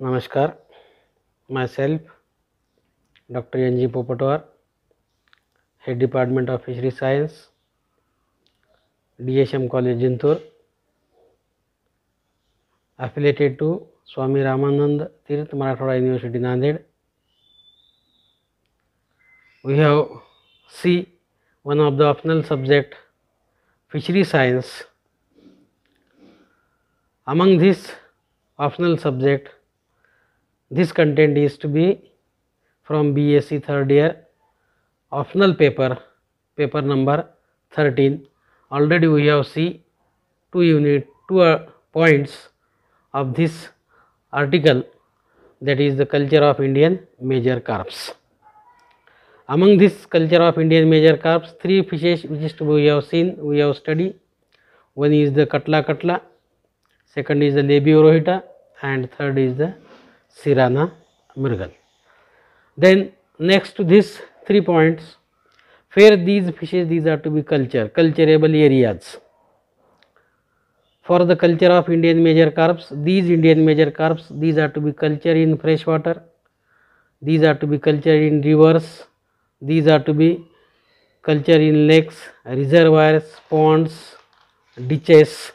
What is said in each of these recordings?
Namaskar, myself Dr. N.G. Popatwar, Head Department of Fishery Science, DSM College Jintur, affiliated to Swami Ramanand Tirth Marathwada University Nanded. We have see one of the optional subject Fishery Science. Among this optional subject, this content is to be from BSc third year optional paper number 13. Already we have see two points of this article, that is the culture of Indian major carps. Among this culture of Indian major carps, three fishes which we have seen, we have studied. One is the Katla, second is the Labiorohita, and third is the Sirana Mrigal. Then next to these 3 points, where these fishes, these are to be culturable areas. For the culture of Indian major carps, these Indian major carps, these are to be cultured in fresh water, these are to be cultured in rivers, these are to be cultured in lakes, reservoirs, ponds, ditches.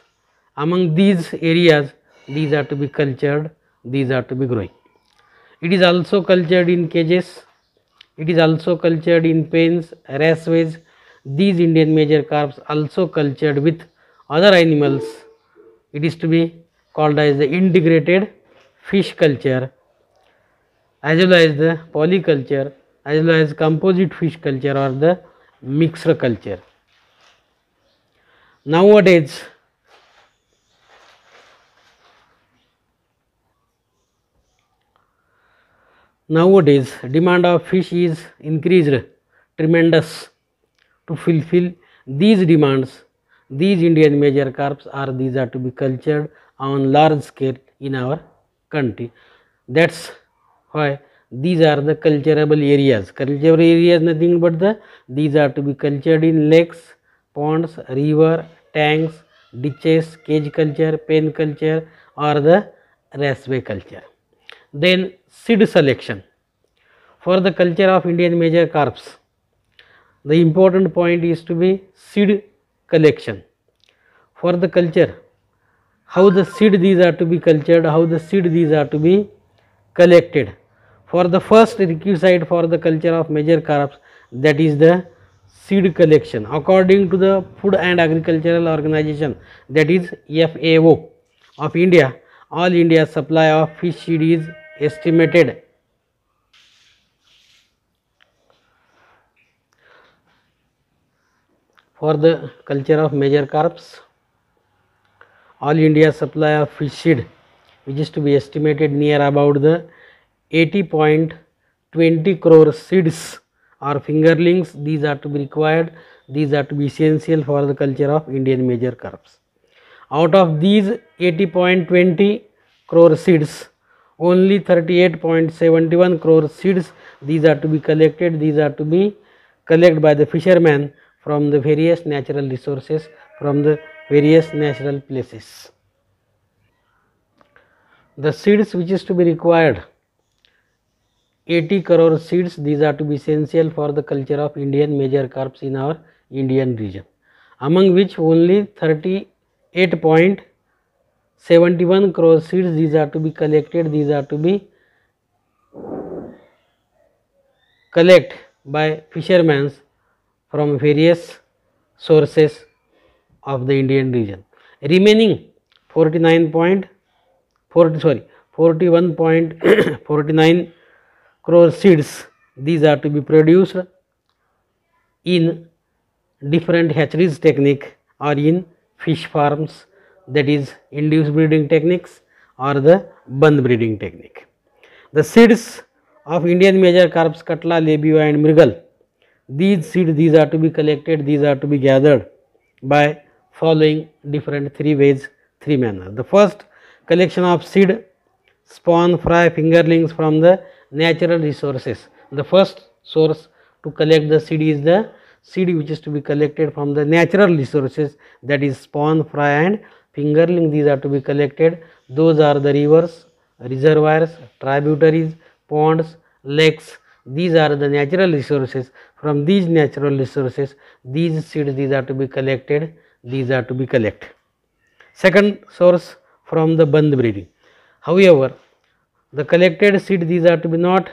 Among these areas, these are to be cultured, these are to be growing. It is also cultured in cages, it is also cultured in pens, raceways. These Indian major carps also cultured with other animals. It is to be called as the integrated fish culture, as well as the polyculture, as well as composite fish culture or the mixed culture. Nowadays, demand of fish is increased tremendous. To fulfill these demands, these Indian major carps these are to be cultured on large scale in our country. That's why these are the culturable areas. Culturable areas nothing but these are to be cultured in lakes, ponds, river, tanks, ditches, cage culture, pen culture or the raceway culture. Then seed selection. For the culture of Indian major carps, the important point is to be seed collection. For the culture, how the seed these are to be cultured, how the seed these are to be collected. For the first requisite for the culture of major carps, that is the seed collection. According to the Food and Agricultural Organization, that is FAO of India, all India supply of fish seed is estimated for the culture of major carps. All India supply of fish seed, which is to be estimated near about the 80.20 crore seeds or fingerlings. These are to be required, these are to be essential for the culture of Indian major carps. Out of these 80.20 crore seeds, only 38.71 crore seeds, these are to be collected, these are to be collected by the fishermen from the various natural resources, from the various natural places. The seeds which is to be required, 80 crore seeds, these are to be essential for the culture of Indian major carps in our Indian region, among which only 38.71 crore seeds, these are to be collected, these are to be collected by fishermen from various sources of the Indian region. Remaining 41.49 crore seeds, these are to be produced in different hatcheries technique or in fish farms, that is induced breeding techniques or the bund breeding technique. The seeds of Indian major carps Katla, Labio and Mrigal, these seeds, these are to be collected, these are to be gathered by following different three ways, three manners. The first, collection of seed, spawn, fry, fingerlings from the natural resources. The first source to collect the seed is the seed which is to be collected from the natural resources, that is spawn, fry and fingerling. These are to be collected. Those are the rivers, reservoirs, tributaries, ponds, lakes. These are the natural resources. From these natural resources, these seeds, these are to be collected, these are to be collected. Second source, from the Bandh breeding. However, the collected seed, these are to be not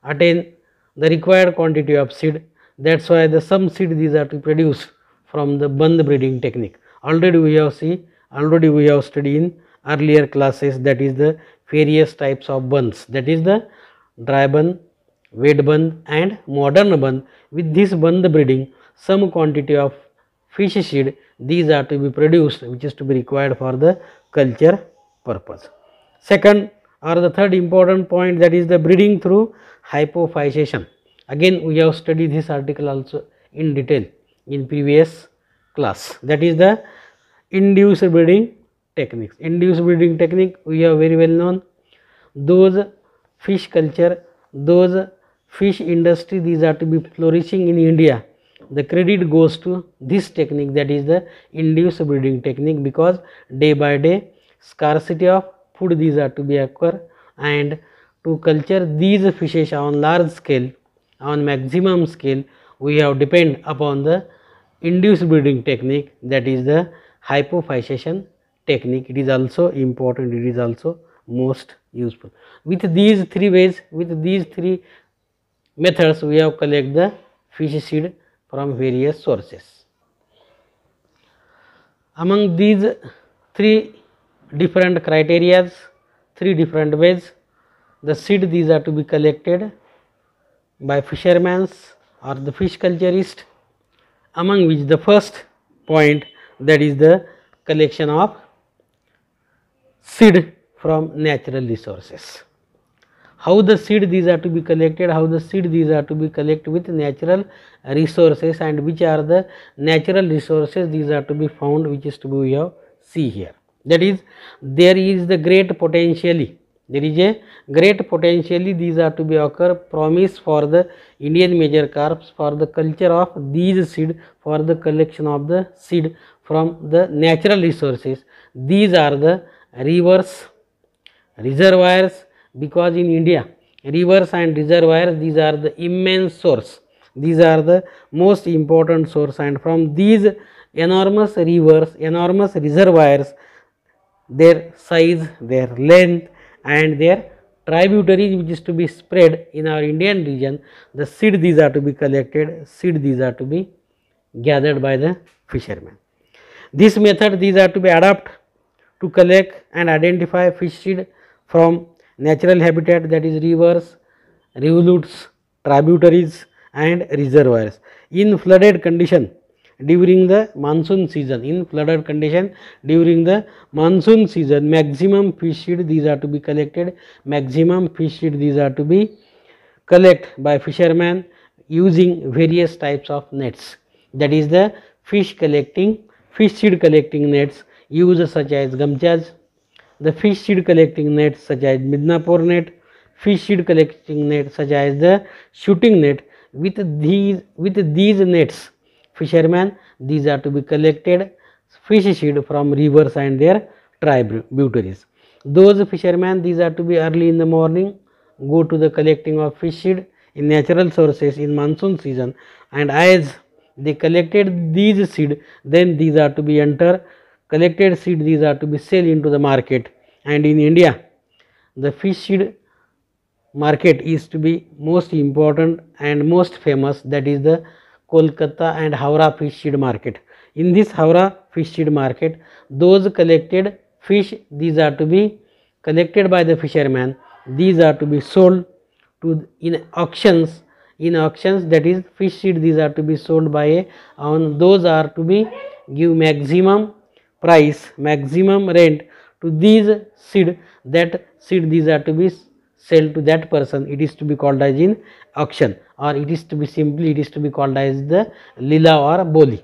attain the required quantity of seed. That is why the some seed, these are to produce from the Bandh breeding technique. Already we have studied in earlier classes, that is the various types of bandhs, that is the dry bandh, wet bandh and modern bandh. With this bandh breeding, some quantity of fish seed, these are to be produced, which is to be required for the culture purpose. Second or the third important point, that is the breeding through hypophysation. Again we have studied this article also in detail in previous class, that is the induced breeding techniques. Induced breeding technique we have very well known. Those fish culture, those fish industry, these are to be flourishing in India. The credit goes to this technique, that is the induced breeding technique, because day by day scarcity of food, these are to be occur, and to culture these fishes on large scale, on maximum scale, we have depend upon the induced breeding technique, that is the hypophysation technique. It is also important, it is also most useful. With these three ways, with these three methods, we have collect the fish seed from various sources. Among these three different criteria, three different ways, the seed, these are to be collected by fishermen or the fish culturist, among which the first point, that is the collection of seed from natural resources. How the seed, these are to be collected, how the seed, these are to be collected with natural resources, and which are the natural resources, these are to be found, which is to be we have see here. That is, there is the great potentially, there is a great potentially, these are to be occur promise for the Indian major crops, for the culture of these seed, for the collection of the seed from the natural resources. These are the rivers, reservoirs, because in India rivers and reservoirs, these are the immense source, these are the most important source, and from these enormous rivers, enormous reservoirs, their size, their length and their tributaries, which is to be spread in our Indian region, the seed, these are to be collected, seed, these are to be gathered by the fishermen. This method, these are to be adapted to collect and identify fish seed from natural habitat, that is rivers, rivulets, tributaries and reservoirs. In flooded condition during the monsoon season, in flooded condition during the monsoon season, maximum fish seed, these are to be collected, maximum fish seed, these are to be collected by fishermen using various types of nets, that is the fish seed collecting nets used, such as gamchas, the fish seed collecting nets such as Midnapore net, fish seed collecting net such as the shooting net. With these nets, fishermen, these are to be collected fish seed from rivers and their tributaries. Those fishermen, these are to be early in the morning go to the collecting of fish seed in natural sources in monsoon season, and as they collected these seed, then these are to be enter collected seed, these are to be sell into the market. And in India, the fish seed market is to be most important and most famous, that is the Kolkata and Howrah fish seed market. In this Howrah fish seed market, those collected fish, these are to be collected by the fishermen, these are to be sold to in auctions, that is fish seed, these are to be sold by a those are to be give maximum price, maximum rent to these seed, that seed, these are to be sell to that person. It is to be called as in auction, or it is to be simply, it is to be called as the lila or boli,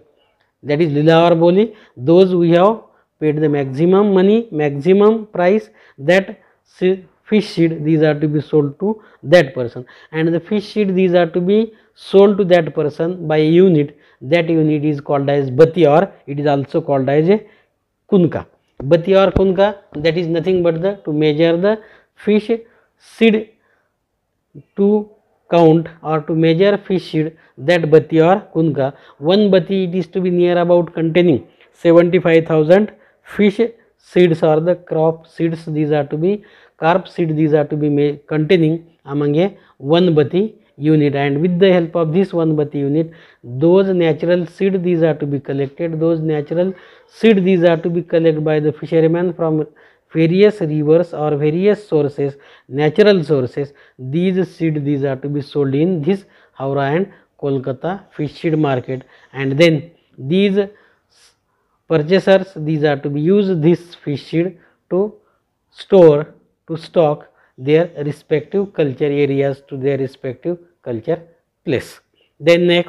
that is lila or boli. Those we have paid the maximum money, maximum price, that fish seed, these are to be sold to that person, and the fish seed, these are to be sold to that person by a unit, that unit is called as bati, or it is also called as a kunka. Bati or kunka, that is nothing but the to measure the fish seed to count or to measure fish seed, that bati or kunka. One bati it is to be near about containing 75,000 fish seeds or the crop seeds. These are to be carp seed. These are to be containing among a one bati unit, and with the help of this one bati unit, those natural seed these are to be collected. Those natural seed these are to be collected by the fishermen from various rivers or various sources, natural sources. These seed these are to be sold in this Howrah and Kolkata fish seed market, and then these purchasers these are to be use this fish seed to store, to stock their respective culture areas, to their respective culture place. Then the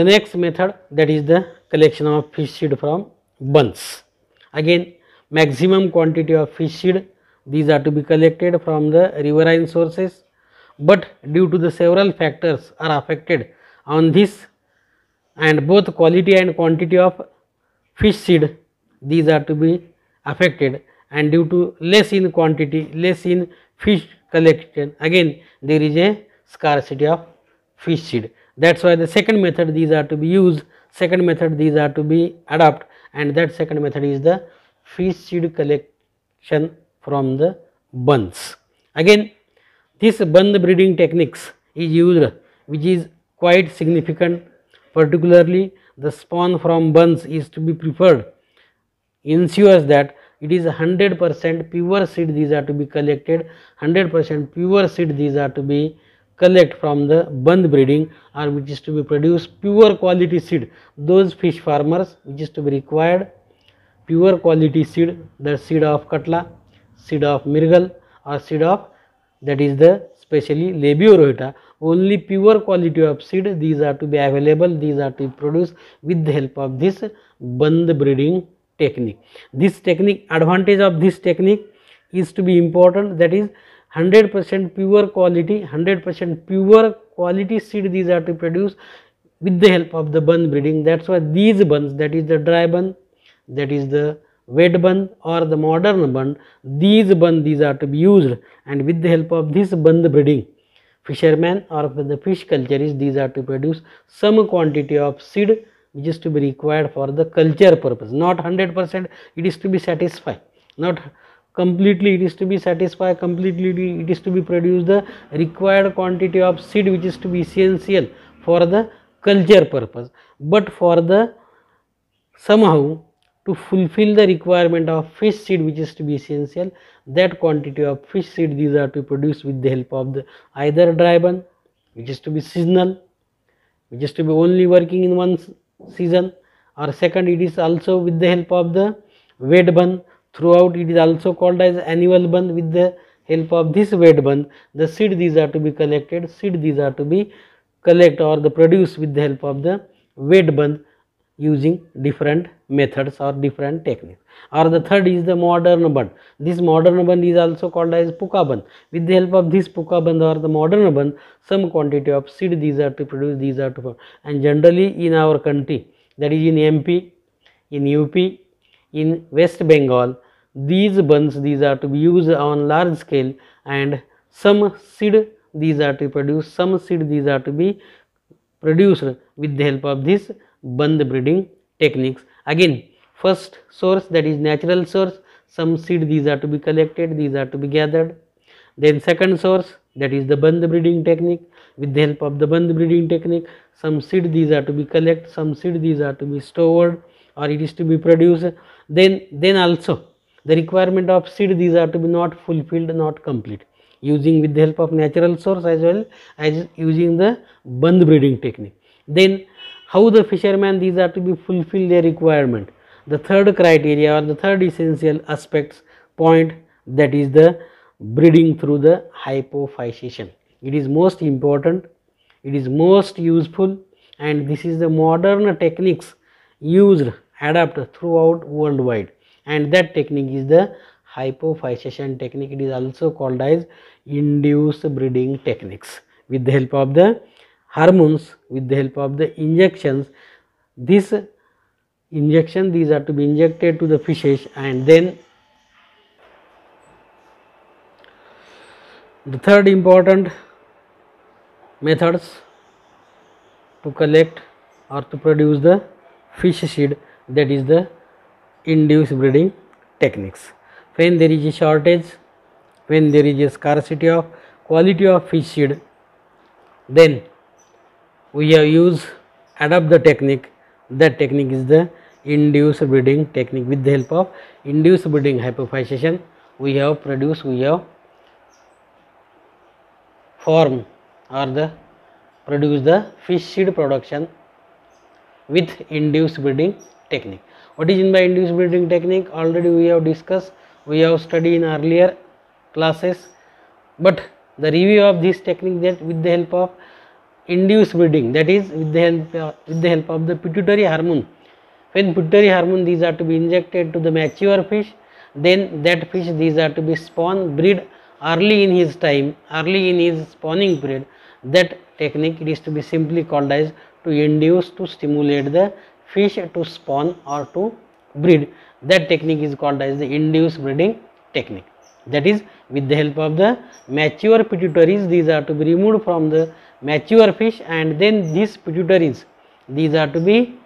next method, that is the collection of fish seed from bunds. Again, maximum quantity of fish seed these are to be collected from the riverine sources, but due to the several factors are affected on this, and both quality and quantity of fish seed these are to be affected, and due to less in quantity, less in fish collection, again there is a scarcity of fish seed. That is why the second method these are to be used, second method these are to be adopted, and that second method is the fish seed collection from the bunds. Again, this bund breeding techniques is used, which is quite significant. Particularly the spawn from bunds is to be preferred, ensures that it is 100% pure seed these are to be collected, 100% pure seed these are to be collect from the bund breeding, or which is to be produced pure quality seed. Those fish farmers which is to be required pure quality seed, the seed of Katla, seed of Mirgal, or seed of, that is the specially Labio rohita, only pure quality of seed these are to be available, these are to be produced with the help of this bund breeding technique. This technique, advantage of this technique is to be important, that is 100% pure quality, 100% pure quality seed these are to produce with the help of the bund breeding. That is why these bunds, that is the dry bund, that is the wet bund or the modern bund, these bund these are to be used, and with the help of this bund breeding, fishermen or the fish culturists these are to produce some quantity of seed which is to be required for the culture purpose. Not 100% it is to be satisfied, not completely it is to be satisfied, completely it is to be produced the required quantity of seed which is to be essential for the culture purpose, but for the somehow to fulfill the requirement of fish seed which is to be essential, that quantity of fish seed these are to produce with the help of the either dry bund which is to be seasonal, which is to be only working in one season, or second it is also with the help of the wet bund throughout, it is also called as annual bund. With the help of this wet bund, the seed these are to be collected, seed these are to be collect or the produce with the help of the wet bund using different methods or different techniques. Or the third is the modern bund. This modern bund is also called as puka bund. With the help of this puka bund or the modern bund, some quantity of seed these are to produce, these are to, and generally in our country, that is in MP, in UP, in West Bengal, these bunds these are to be used on large scale, and some seed these are to produce, some seed these are to be produced with the help of this bund breeding techniques. Again, first source, that is natural source, some seed these are to be collected, these are to be gathered. Then second source, that is the bund breeding technique. With the help of the bund breeding technique, some seed these are to be collected, some seed these are to be stored or it is to be produced. Then also the requirement of seed these are to be not fulfilled, not complete, using with the help of natural source as well as using the bund breeding technique. Then how the fishermen these are to be fulfill their requirement. The third criteria or the third essential aspects point, that is the breeding through the hypophysis. It is most important, it is most useful, and this is the modern techniques used, adapted throughout worldwide, and that technique is the hypophysis technique. It is also called as induced breeding techniques. With the help of the hormones, with the help of the injections, this injection these are to be injected to the fishes, and then The third important methods to collect or to produce the fish seed, that is the induced breeding techniques. When there is a shortage, when there is a scarcity of quality of fish seed, then we have used adopt the technique. That technique is the induced breeding technique. With the help of induced breeding hypophysis, we have form or the produce the fish seed production with induced breeding technique. What is meant by induced breeding technique? Already we have discussed, we have studied in earlier classes, but the review of this technique, that with the help of induced breeding, that is with the help of the pituitary hormone. When pituitary hormone, these are to be injected to the mature fish, then that fish, these are to be spawn, breed early in his time, early in his spawning period. That technique, it is to be simply called as to induce, to stimulate the fish to spawn or to breed. That technique is called as the induced breeding technique. That is, with the help of the mature pituitaries, these are to be removed from the mature fish, and then these pituitaries, these are to be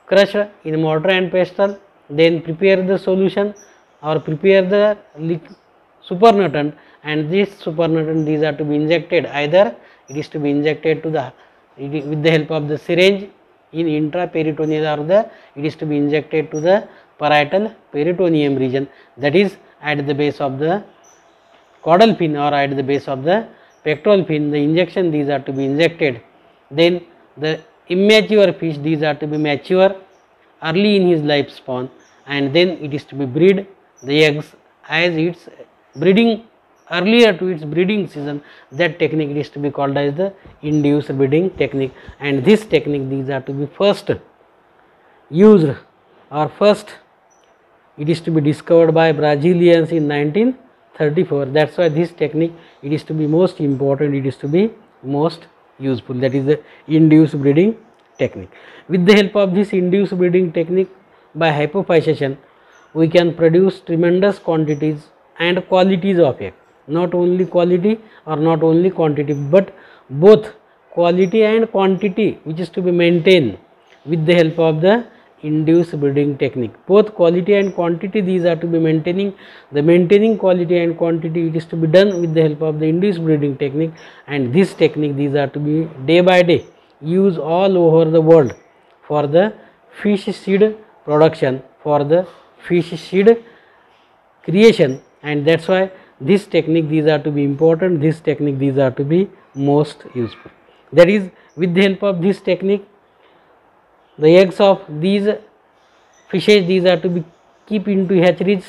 crushed in mortar and pestle, then prepare the solution or prepare the supernatant, and this supernatant, these are to be injected, either it is to be injected to the with the help of the syringe in intraperitoneal, or it is to be injected to the parietal peritoneum region, that is at the base of the caudal fin or at the base of the pectoral fin. The injection, these are to be injected. Then the immature fish, these are to be mature early in his lifespan, and then it is to be breed the eggs as its breeding earlier to its breeding season. That technique is to be called as the induced breeding technique, and this technique, these are to be first used or first it is to be discovered by Brazilians in 1934. That's why this technique, it is to be most important, it is to be most useful, that is the induced breeding technique. With the help of this induced breeding technique by hypophysis, we can produce tremendous quantities and qualities of egg. Not only quality or not only quantity, but both quality and quantity, which is to be maintained with the help of the induced breeding technique. Both quality and quantity, these are to be maintaining. The maintaining quality and quantity, it is to be done with the help of the induced breeding technique, and this technique, these are to be day by day used all over the world for the fish seed production, for the fish seed creation, and that's why this technique, these are to be important, this technique, these are to be most useful. That is, with the help of this technique, the eggs of these fishes, these are to be keep into hatcheries,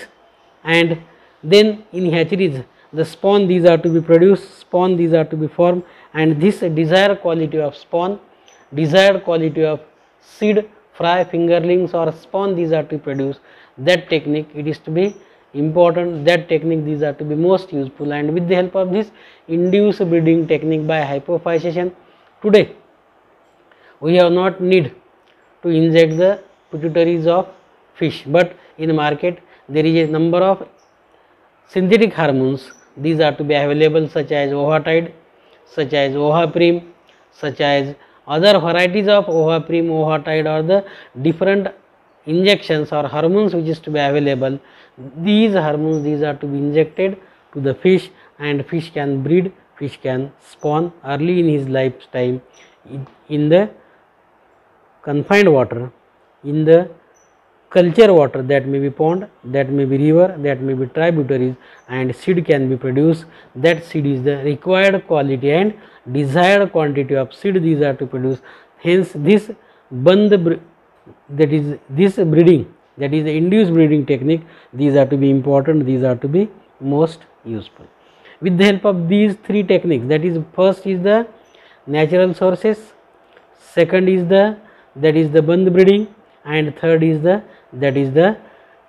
and then in hatcheries the spawn, these are to be produced, spawn, these are to be formed, and this desired quality of spawn, desired quality of seed, fry, fingerlings or spawn, these are to produce. That technique, it is to be important, that technique, these are to be most useful, and with the help of this induced breeding technique by hypophysis, today we have not need to inject the pituitaries of fish, but in market there is a number of synthetic hormones, these are to be available, such as Ovatide, such as Ovaprim, such as other varieties of Ovaprim, Ovatide, or the different injections or hormones which is to be available. These hormones, these are to be injected to the fish, and fish can breed, fish can spawn early in his lifetime in the confined water, in the culture water, that may be pond, that may be river, that may be tributaries, and seed can be produced. That seed is the required quality and desired quantity of seed, these are to produce. Hence this that is this breeding, that is the induced breeding technique, these are to be important, these are to be most useful. With the help of these three techniques, that is, first is the natural sources, second is the Bandh breeding, and third is the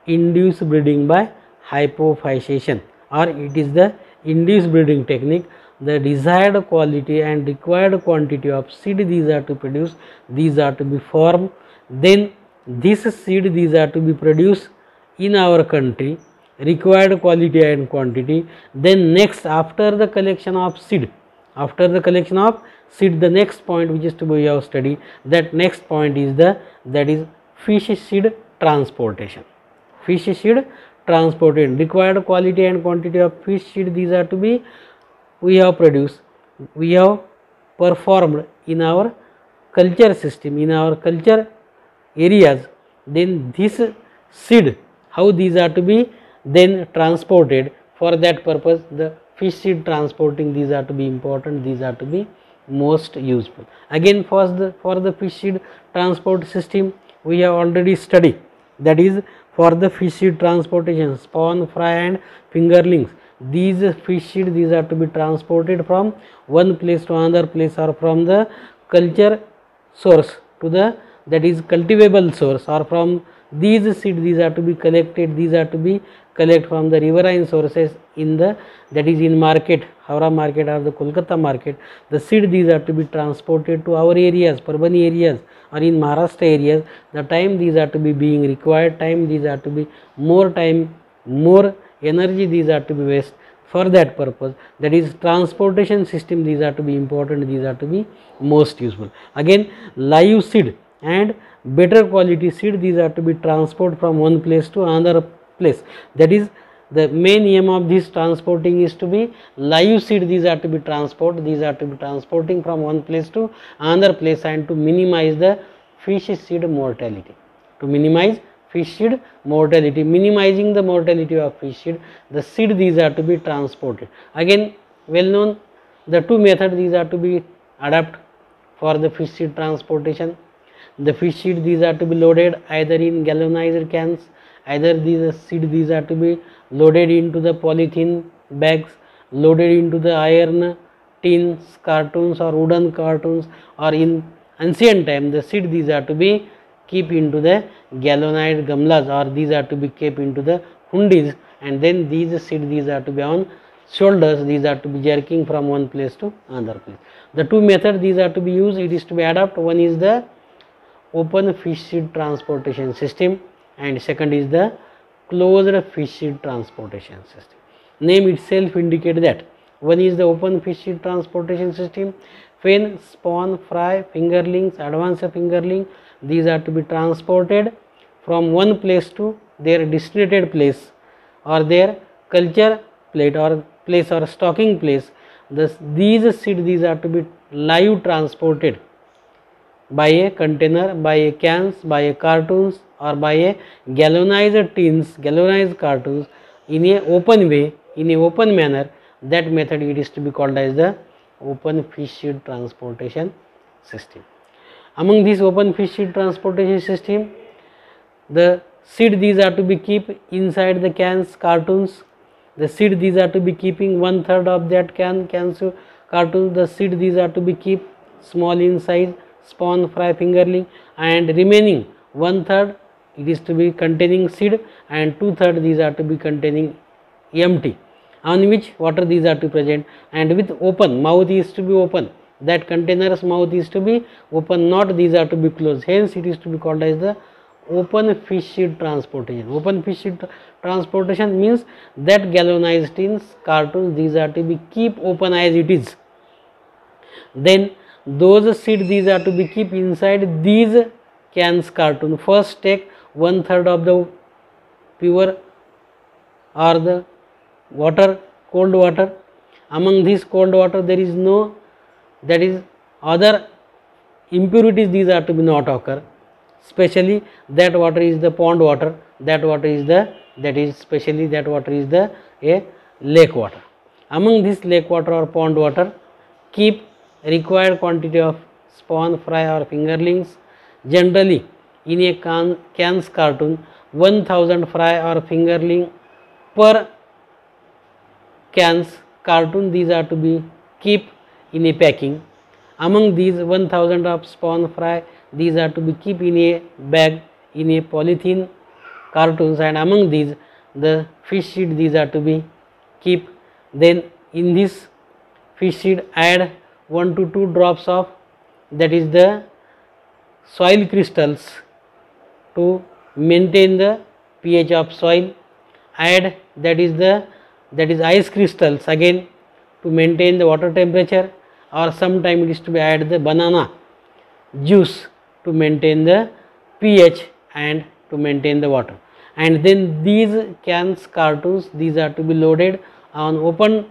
induced breeding by hypophysis, or it is the induced breeding technique. The desired quality and required quantity of seed, these are to produce, these are to be formed, then this seed, these are to be produced in our country, required quality and quantity. Then next, after the collection of seed, the next point which is to be our study, that next point is that is fish seed transportation. Fish seed transportation, required quality and quantity of fish seed, these are to be we have produced, we have performed in our culture system, in our culture areas. Then this seed, how these are to be then transported, for that purpose the fish seed transporting, these are to be important, these are to be most useful. Again for the fish seed transport system we have already studied, that is for the fish seed transportation, spawn, fry and fingerlings, these fish seed, these are to be transported from one place to another place, or from the culture source to the, that is cultivable source, or from these seed, these are to be collected, these are to be collect from the riverine sources in the, that is in market, Howrah market or the Kolkata market. The seed, these are to be transported to our areas, Parbhani areas or in Maharashtra areas. The time these are to be being required time, these are to be more time, more energy, these are to be waste. For that purpose, that is transportation system, these are to be important, these are to be most useful. Again live seed and better quality seed, these are to be transported from one place to another place. That is the main aim of this transporting is to be live seed, these are to be transported, these are to be transporting from one place to another place, and to minimize the fish seed mortality, to minimize fish seed mortality, minimizing the mortality of fish seed, the seed, these are to be transported. Again well known the two methods, these are to be adapted for the fish seed transportation. The fish seed, these are to be loaded either in galvanized cans, either these seed, these are to be loaded into the polythene bags, loaded into the iron tins, cartoons or wooden cartoons, or in ancient time the seed, these are to be keep into the galvanized gamlas, or these are to be kept into the hundis, and then these seed, these are to be on shoulders, these are to be jerking from one place to another place. The two methods these are to be used, it is to be adapted. One is the open fish seed transportation system, and second is the closed fish seed transportation system. Name itself indicate that. One is the open fish seed transportation system, when spawn, fry, fingerlings, advanced fingerling, these are to be transported from one place to their designated place or their culture plate or place or stocking place. These seed, these are to be live transported by a container, by a cans, by a cartoons, or by a galvanized tins, galvanized cartoons in a open way, in a open manner. That method it is to be called as the open fish seed transportation system. Among this open fish seed transportation system, the seed, these are to be keep inside the cans, cartoons. The seed, these are to be keeping 1/3 of that cans, cartoons. The seed, these are to be keep small in size, spawn, fry, fingerling, and remaining 1/3 it is to be containing seed, and 2/3 these are to be containing empty, on which water these are to present, and with open mouth is to be open, that container's mouth is to be open, not these are to be closed. Hence it is to be called as the open fish seed transportation. Open fish seed transportation means that galvanized tins, cartoons, these are to be keep open as it is. Then those seed, these are to be keep inside these cans, cartoon. First take 1/3 of the pure or the water, cold water. Among this cold water there is no, that is other impurities, these are to be not occur. Especially that water is the pond water, that water is the, that is specially that water is the a lake water. Among this lake water or pond water, keep required quantity of spawn, fry or fingerlings, generally in a cans cartoon 1000 fry or fingerling per cans cartoon, these are to be keep in a packing. Among these 1000 of spawn, fry, these are to be keep in a bag, in a polythene cartoons, and among these the fish seed, these are to be keep. Then in this fish seed add 1 to 2 drops of, that is the soil crystals to maintain the pH of soil. Add that is ice crystals again to maintain the water temperature, or sometime it is to be added the banana juice to maintain the pH and to maintain the water. And then these cans, cartoons, these are to be loaded on open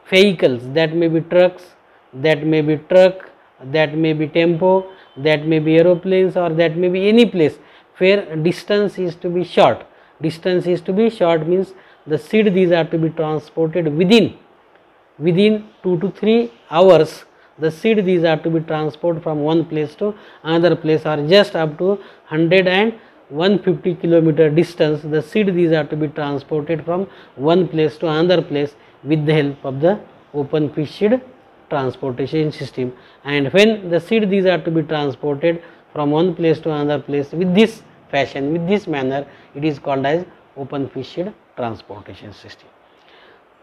vehicles, that may be trucks, that may be truck, that may be tempo, that may be aeroplanes, or that may be any place where distance is to be short. Distance is to be short means the seed, these are to be transported within 2 to 3 hours. The seed, these are to be transported from one place to another place, or just up to 100 and 150 kilometer distance. The seed, these are to be transported from one place to another place with the help of the open fish seed transportation system. And when the seed, these are to be transported from one place to another place with this fashion, with this manner, it is called as open fish seed transportation system.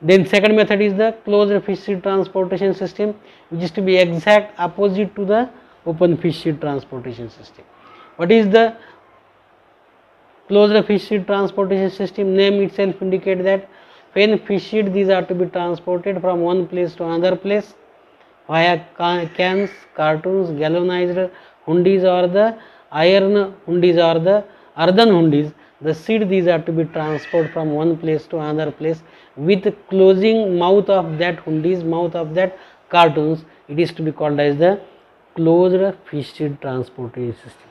Then second method is the closed fish seed transportation system, which is to be exact opposite to the open fish seed transportation system. What is the closed fish seed transportation system? Name itself indicate that when fish seed, these are to be transported from one place to another place via cans, cartoons, galvanized hundis, or the iron hundis, or the earthen hundis, the seed, these are to be transported from one place to another place with closing mouth of that hundis, mouth of that cartoons. It is to be called as the closed fish seed transportation system.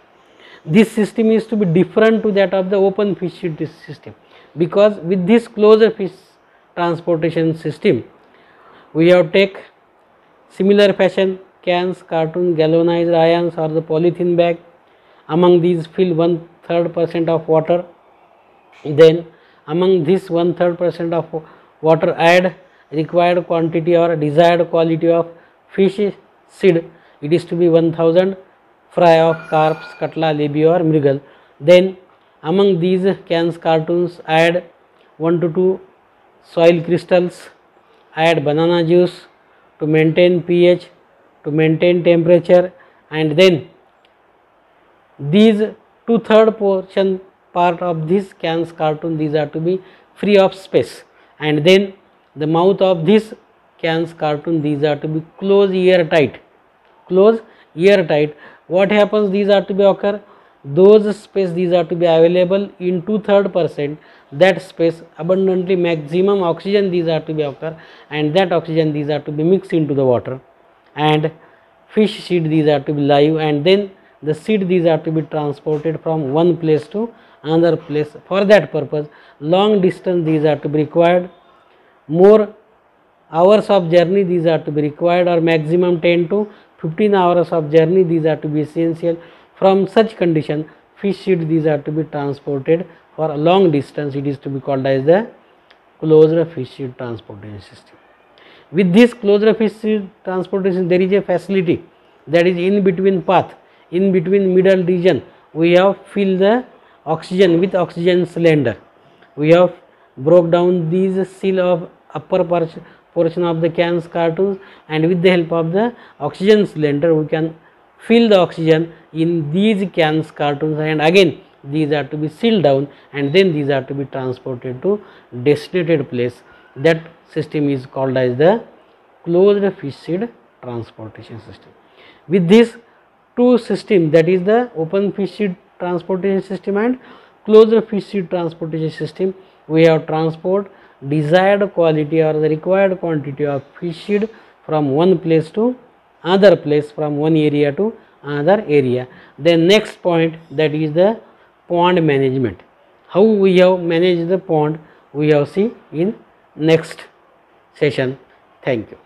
This system is to be different to that of the open fish seed system, because with this closed fish transportation system, we have take similar fashion cans, cartoon, galvanized irons, or the polythene bag. Among these fill 1/3% of water. Then among this 1/3% of water, add required quantity or desired quality of fish seed. It is to be 1000 fry of carps, catla, labia, or mrigal. Then among these cans, cartoons, add 1 to 2 soil crystals, add banana juice to maintain pH, to maintain temperature, and then these 2/3 portion part of this cans, cartoon, these are to be free of space, and then the mouth of this cans, cartoon, these are to be close airtight. Close airtight. What happens? These are to be occur, those space, these are to be available in 2/3%. That space abundantly maximum oxygen, these are to be occur, and that oxygen, these are to be mixed into the water, and fish seed, these are to be live, and then the seed, these are to be transported from one place to another place. For that purpose, long distance, these are to be required, more hours of journey, these are to be required, or maximum 10 to 15 hours of journey, these are to be essential. From such condition, fish seed, these are to be transported for a long distance. It is to be called as the closed fish seed transportation system. With this closed fish seed transportation, there is a facility, that is in between path, in between middle region, we have filled the oxygen with oxygen cylinder. We have broke down these seal of upper portion of the cans, cartoons, and with the help of the oxygen cylinder, we can fill the oxygen in these cans, cartoons, and again these are to be sealed down, and then these are to be transported to designated place. That system is called as the closed fish seed transportation system. With this two system, that is the open fish seed transportation system and closed fish seed transportation system, we have transport desired quality or the required quantity of fish seed from one place to another place, from one area to another area. Then next point, that is the pond management. How we have managed the pond, we have see in next session. Thank you.